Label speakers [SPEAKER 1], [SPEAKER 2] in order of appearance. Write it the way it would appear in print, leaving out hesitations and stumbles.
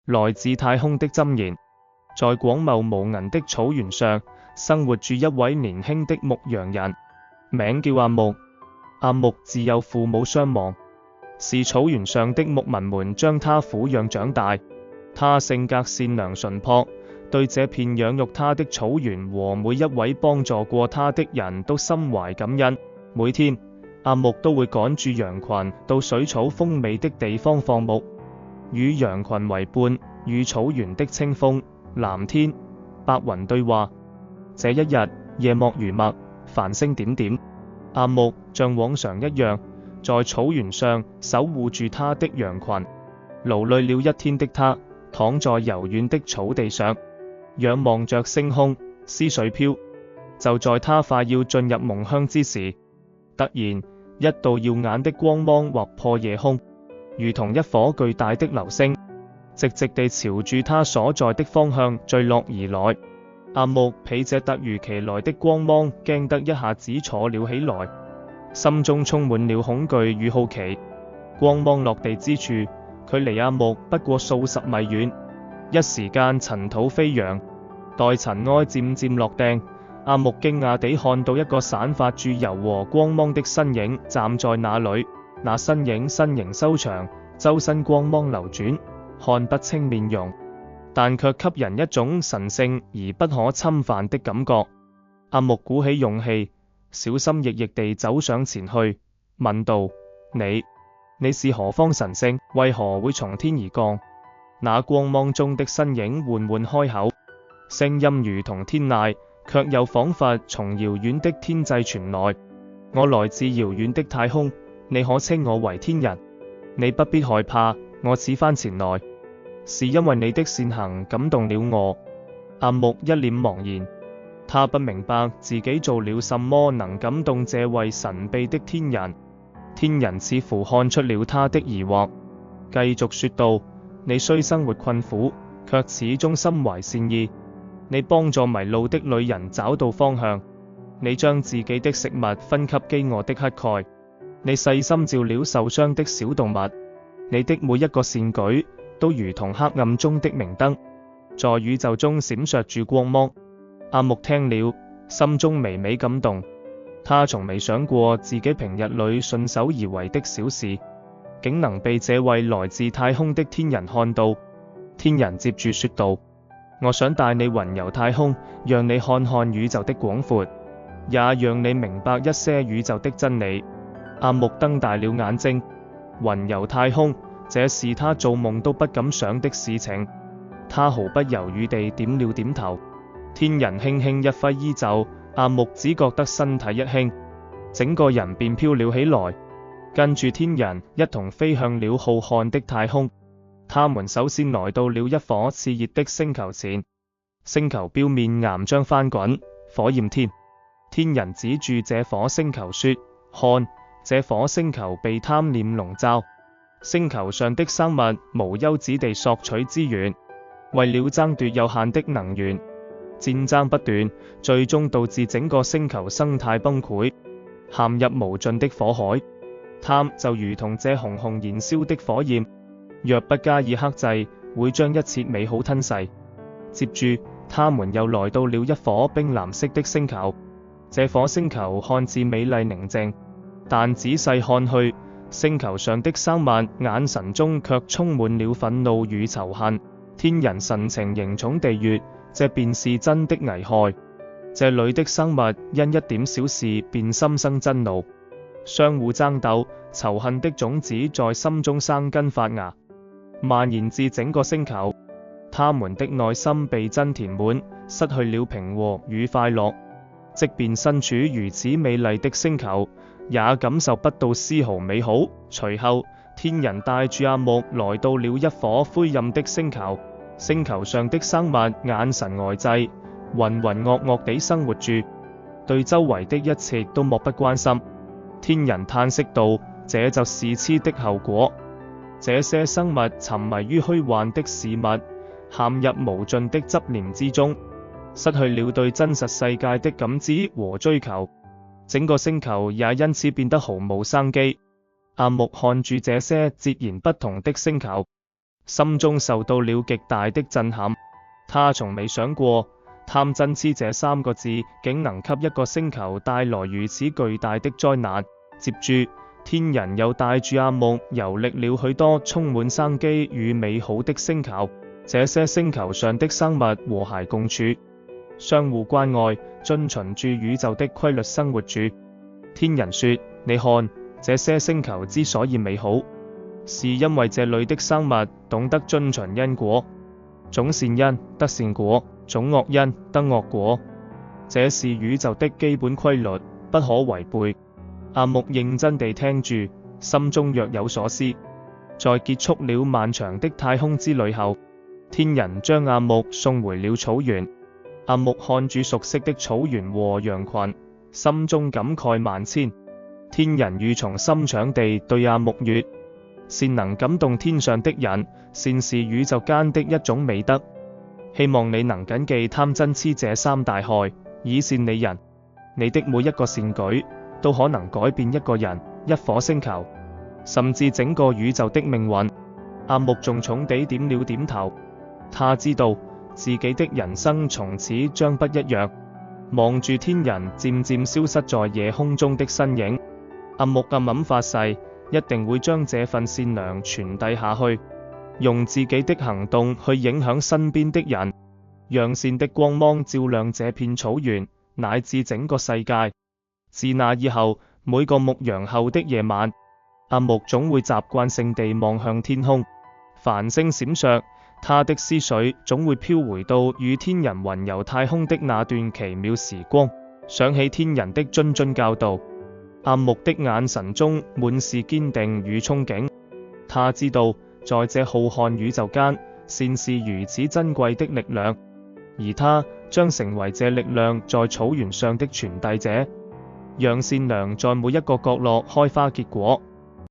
[SPEAKER 1] 來自太空的箴言。在廣袤無垠的草原上，生活住一位年輕的牧羊人，名叫阿木。阿木自幼父母雙亡，是草原上的牧民們將他撫養長大。他性格善良淳樸，對這片養育他的草原和每一位幫助過他的人都心懷感恩。每天，阿木都會趕住羊群到水草豐美的地方放牧，與羊群為伴，與草原的清風、藍天、白雲對話。這一日，夜幕如墨，繁星點點。阿木像往常一樣，在草原上守護住他的羊群。勞累了一天的他，躺在柔軟的草地上，仰望着星空，思緒飄。就在他快要進入夢鄉之時，突然一道耀眼的光芒劃破夜空，如同一顆巨大的流星，直直地朝住他所在的方向墜落而來。阿木被這突如其來的光芒驚得一下子坐了起來，心中充滿了恐懼與好奇。光芒落地之處，距離阿木不過數十米遠，一時間塵土飛揚。待塵埃漸漸落定，阿木驚訝地看到一個散發住柔和光芒的身影站在那裡。那身影身形修長，周身光芒流轉，看不清面容，但卻給人一種神聖而不可侵犯的感覺。阿木鼓起勇氣，小心翼翼地走上前去，問道：你是何方神聖？為何會從天而降？那光芒中的身影緩緩開口，聲音如同天籟，卻又仿佛從遙遠的天際傳來。我來自遙遠的太空，你可稱我為天人。你不必害怕，我此番前來，是因為你的善行感動了我。阿木一臉茫然，他不明白自己做了什麼能感動這位神秘的天人。天人似乎看出了他的疑惑，繼續說道：你雖生活困苦，卻始終心懷善意。你幫助迷路的旅人找到方向，你將自己的食物分給飢餓的乞丐，你細心照料受傷的小動物。你的每一個善舉都如同黑暗中的明燈，在宇宙中閃爍住光芒。阿木聽了，心中微微感動。他從未想過自己平日裏順手而為的小事，竟能被這位來自太空的天人看到。天人接住說道：我想帶你雲遊太空，讓你看看宇宙的廣闊，也讓你明白一些宇宙的真理。阿木瞪大了眼睛，雲遊太空，這是他做夢都不敢想的事情。他毫不猶豫地點了點頭。天人輕輕一揮衣袖，阿木只覺得身體一輕，整個人便飄了起來，跟住天人一同飛向了浩瀚的太空。他們首先來到了一顆熾熱的星球前，星球表面岩漿翻滾，火焰天。天人指住這顆星球說：看，這顆星球被貪念籠罩，星球上的生物無休止地索取資源，為了爭奪有限的能源，戰爭不斷，最終導致整個星球生態崩潰，陷入無盡的火海。貪就如同這熊熊燃燒的火焰，若不加以克制，會將一切美好吞噬。接住，他們又來到了一顆冰藍色的星球。這顆星球看似美麗寧靜，但仔細看去，星球上的生物眼神中卻充滿了憤怒與仇恨。天人神情凝重地說：這便是真的危害。這裡的生物因一點小事便心生憎怒，相互爭鬥，仇恨的種子在心中生根發芽，蔓延至整個星球。他們的內心被憎填滿，失去了平和與快樂。即便身處如此美麗的星球，也感受不到絲毫美好。隨後，天人帶住阿木來到了一顆灰暗的星球。星球上的生物眼神呆滯，渾渾噩噩地生活住，對周圍的一切都漠不關心。天人嘆息道：這就是痴的後果。這些生物沉迷於虛幻的事物，陷入無盡的執念之中，失去了對真實世界的感知和追求，整個星球也因此變得毫無生機。阿木看住這些截然不同的星球，心中受到了極大的震撼。他從未想過貪嗔癡這3個字竟能給一個星球帶來如此巨大的災難。接住，天人又帶住阿木遊歷了許多充滿生機與美好的星球。這些星球上的生物和諧共處，相互關愛，遵循住宇宙的規律生活住。天人說：你看，這些星球之所以美好，是因為這裡的生物懂得遵循因果，種善因得善果，種惡因得惡果，這是宇宙的基本規律，不可違背。阿木認真地聽住，心中若有所思。在結束了漫長的太空之旅後，天人將阿木送回了草原。阿木看住熟悉的草原和羊群，心中感慨萬千。天人語重心長地對阿木說：善能感動天上的人，善是宇宙間的一種美德。希望你能謹記貪嗔癡這3大害，以善利人。你的每一個善舉都可能改變一個人、一顆星球，甚至整個宇宙的命運。阿木重重地點了點頭，他知道自己的人生從此將不一樣。望住天人漸漸消失在夜空中的身影，阿木暗暗發誓，一定會將這份善良傳遞下去，用自己的行動去影響身邊的人，讓善的光芒照亮這片草原，乃至整個世界。自那以後，每個牧羊後的夜晚，阿木總會習慣性地望向天空，繁星閃爍，他的思緒總會飄回到與天人雲遊太空的那段奇妙時光，想起天人的諄諄教導。阿木的眼神中滿是堅定與憧憬，他知道在這浩瀚宇宙間，善是如此珍貴的力量，而他將成為這力量在草原上的傳遞者，讓善良在每一個角落開花結果。